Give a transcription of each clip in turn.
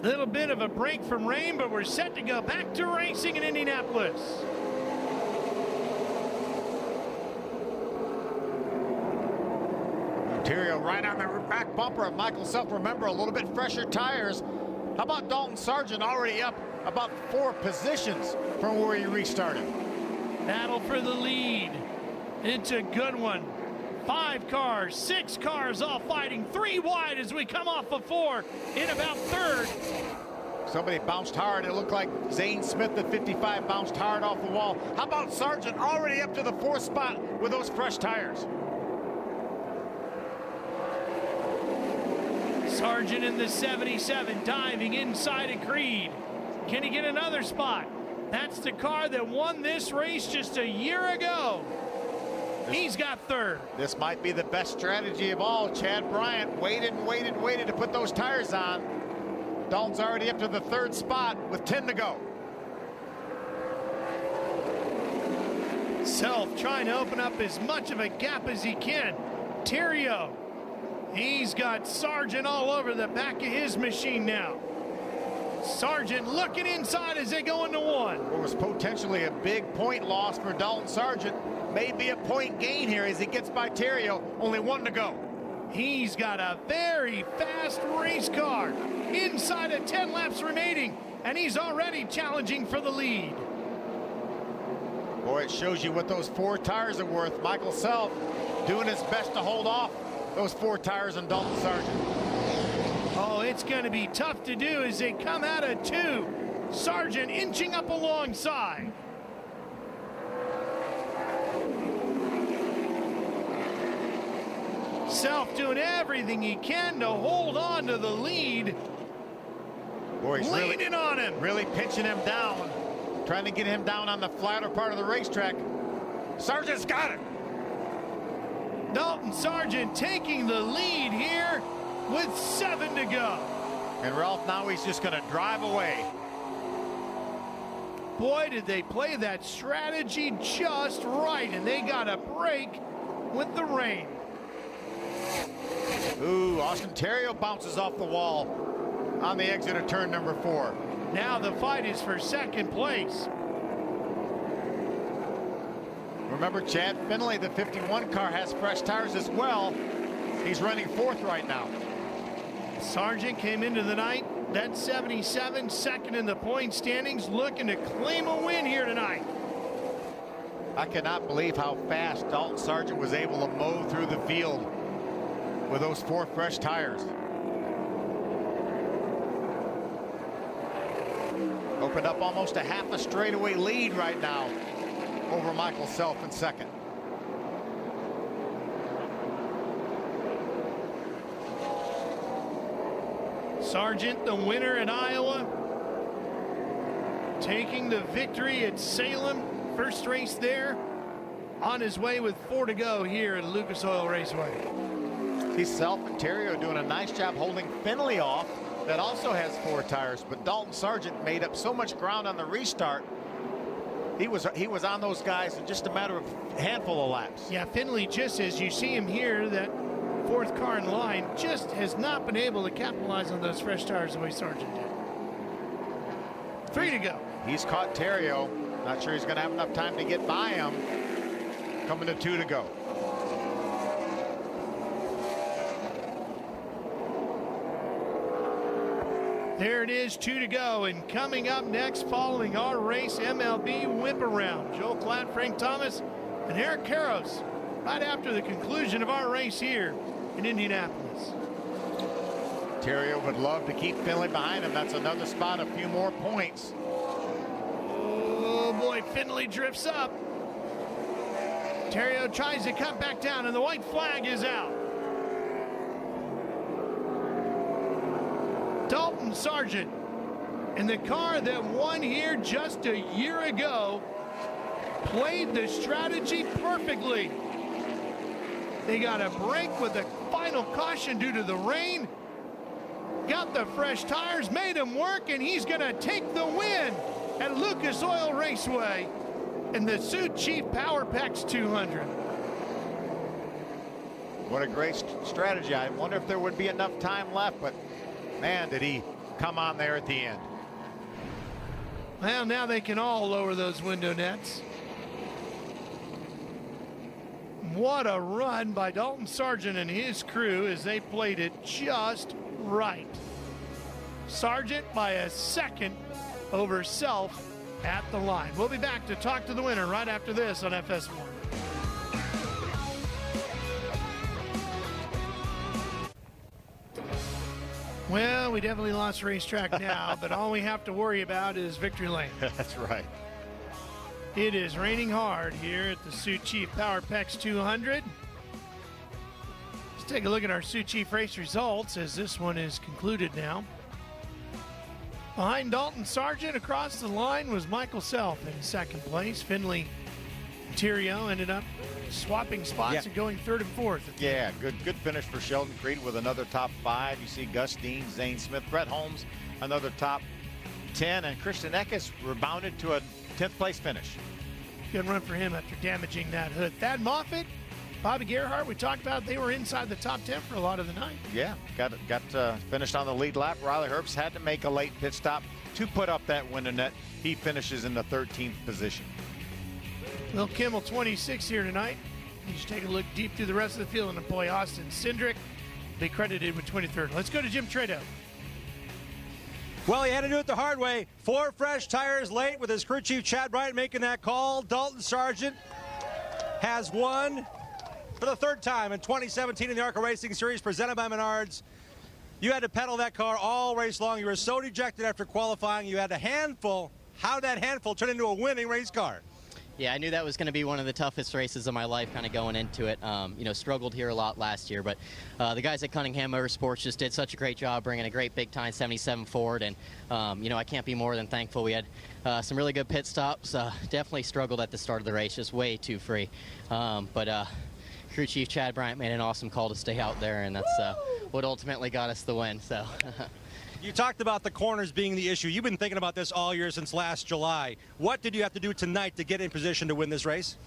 Little bit of a break from rain, but we're set to go back to racing in Indianapolis. Ontario right on the back bumper of Michael Self. Remember, a little bit fresher tires. How about Dalton Sargent already up about 4 positions from where he restarted? Battle for the lead. It's a good one. 5 cars, 6 cars all fighting, 3 wide as we come off of 4 in about 3rd. Somebody bounced hard. It looked like Zane Smith, the 55, bounced hard off the wall. How about Sargent already up to the 4th spot with those fresh tires? Sargent in the 77, diving inside of Creed. Can he get another spot? That's the car that won this race just a year ago. He's got 3rd. This might be the best strategy of all. Chad Bryant waited and waited and waited to put those tires on. Dalton's already up to the 3rd spot with 10 to go. Self trying to open up as much of a gap as he can. Terrio, he's got Sargent all over the back of his machine now. Sargent looking inside as they go into 1. What was potentially a big point loss for Dalton Sargent may be a point gain here as he gets by Terrio. Only 1 to go. He's got a very fast race car inside of 10 laps remaining, and he's already challenging for the lead. Boy, it shows you what those 4 tires are worth. Michael Self doing his best to hold off those 4 tires on Dalton Sargent. Oh, it's going to be tough to do as they come out of 2. Sargent inching up alongside. Self doing everything he can to hold on to the lead. Boy, he's leaning on him. Really pinching him down, trying to get him down on the flatter part of the racetrack. Sargent's got it. Dalton Sargent taking the lead here with 7 to go. And Ralph, now he's just going to drive away. Boy, did they play that strategy just right, and they got a break with the rain. Ooh, Austin Terrio bounces off the wall on the exit of turn number 4. Now the fight is for 2nd place. Remember, Chad Finley, the 51 car, has fresh tires as well. He's running 4th right now. Sargent came into the night, that 77, 2nd in the point standings, looking to claim a win here tonight. I cannot believe how fast Dalton Sargent was able to mow through the field with those 4 fresh tires. Opened up almost a half a straightaway lead right now over Michael Self in 2nd. Sargent, the winner at Iowa, taking the victory at Salem. First race there, on his way with 4 to go here at Lucas Oil Raceway. He's Self and Terrio doing a nice job holding Finley off, that also has 4 tires, but Dalton Sargent made up so much ground on the restart. He was on those guys in just a matter of a handful of laps. Yeah, Finley, just as you see him here, that 4th car in line, just has not been able to capitalize on those fresh tires the way Sargent did. 3 to go. He's caught Terrio. Not sure he's going to have enough time to get by him. Coming to 2 to go. There it is, 2 to go, and coming up next following our race, MLB Whip Around. Joel Klatt, Frank Thomas, and Eric Karros, right after the conclusion of our race here in Indianapolis. Terrio would love to keep Finley behind him. That's another spot, a few more points. Oh boy, Finley drifts up. Terrio tries to cut back down, and the white flag is out. Dalton Sargent in the car that won here just a year ago played the strategy perfectly. They got a break with a final caution due to the rain. Got the fresh tires, made him work, and he's going to take the win at Lucas Oil Raceway in the Sioux Chief Power Packs 200. What a great strategy. I wonder if there would be enough time left, but man, did he come on there at the end. Well, now they can all lower those window nets. What a run by Dalton Sargent and his crew as they played it just right. Sargent by a second over Self at the line. We'll be back to talk to the winner right after this on FS1. Well, we definitely lost racetrack now, but all we have to worry about is victory lane. That's right. It is raining hard here at the Sioux Chief Power PEX 200. Let's take a look at our Sioux Chief race results as this one is concluded now. Behind Dalton Sargent across the line was Michael Self in second place. Finley Theriault ended up swapping spots and going third and fourth. Yeah, good finish for Sheldon Creed with another top 5. You see Gus Dean, Zane Smith, Brett Holmes, another top 10, and Christian Eckes rebounded to a 10th place finish. Good run for him after damaging that hood. Thad Moffitt, Bobby Gerhardt, we talked about, they were inside the top 10 for a lot of the night. Yeah, got finished on the lead lap. Riley Herbst had to make a late pit stop to put up that window net. He finishes in the 13th position. Will Kimmel 26 here tonight. You just take a look deep through the rest of the field, and the boy Austin Cindric be credited with 23rd. Let's go to Jim Trado. Well, he had to do it the hard way. 4 fresh tires late with his crew chief Chad Bryant making that call. Dalton Sargent has won for the 3rd time in 2017 in the ARCA Racing Series presented by Menards. You had to pedal that car all race long. You were so dejected after qualifying. You had a handful. How that handful turned into a winning race car? Yeah, I knew that was going to be one of the toughest races of my life kind of going into it. You know, struggled here a lot last year, but the guys at Cunningham Motorsports just did such a great job bringing a great big time 77 Ford, and you know, I can't be more than thankful. We had some really good pit stops. Definitely struggled at the start of the race, just way too free. But crew chief Chad Bryant made an awesome call to stay out there, and that's what ultimately got us the win. So. You talked about the corners being the issue. You've been thinking about this all year since last July. What did you have to do tonight to get in position to win this race?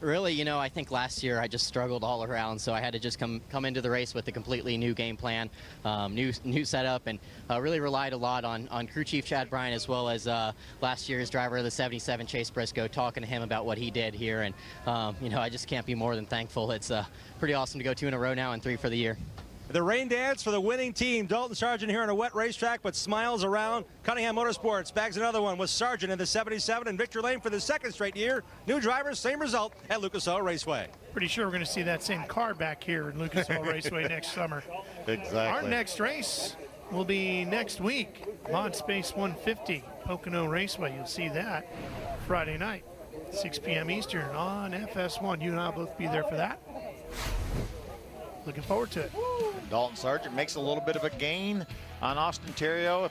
Really, you know, I think last year I just struggled all around, so I had to just come into the race with a completely new game plan, new setup, and really relied a lot on crew chief Chad Bryant as well as last year's driver of the 77, Chase Briscoe, talking to him about what he did here, and you know, I just can't be more than thankful. It's pretty awesome to go 2 in a row now and 3 for the year. The rain dance for the winning team. Dalton Sargent here on a wet racetrack, but smiles around. Cunningham Motorsports bags another one with Sargent in the 77 and Victor Lane for the 2nd straight year. New drivers, same result at Lucas Oil Raceway. Pretty sure we're going to see that same car back here in Lucas Oil Raceway next summer. Exactly. Our next race will be next week. Mod Space 150, Pocono Raceway. You'll see that Friday night, 6 p.m. Eastern on FS1. You and I will both be there for that. Looking forward to it. Dalton Sargent makes a little bit of a gain on Austin Theriault.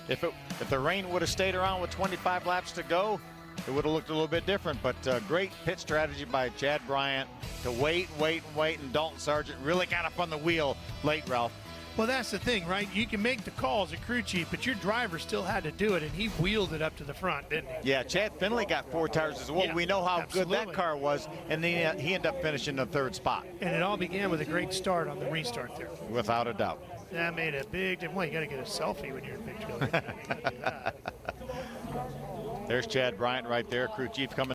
If the rain would have stayed around with 25 laps to go, it would have looked a little bit different. But great pit strategy by Chad Bryant to wait, and Dalton Sargent really got up on the wheel late, Ralph. Well, that's the thing, right? You can make the calls at crew chief, but your driver still had to do it, and he wheeled it up to the front, didn't he? Yeah, Chad Finley got 4 tires as well. Yeah, we know how absolutely. good that car was, and then he ended up finishing the 3rd spot. And it all began with a great start on the restart there. Without a doubt. That made a big difference. Well, you got to get a selfie when you're in victory lane. There's Chad Bryant right there, crew chief coming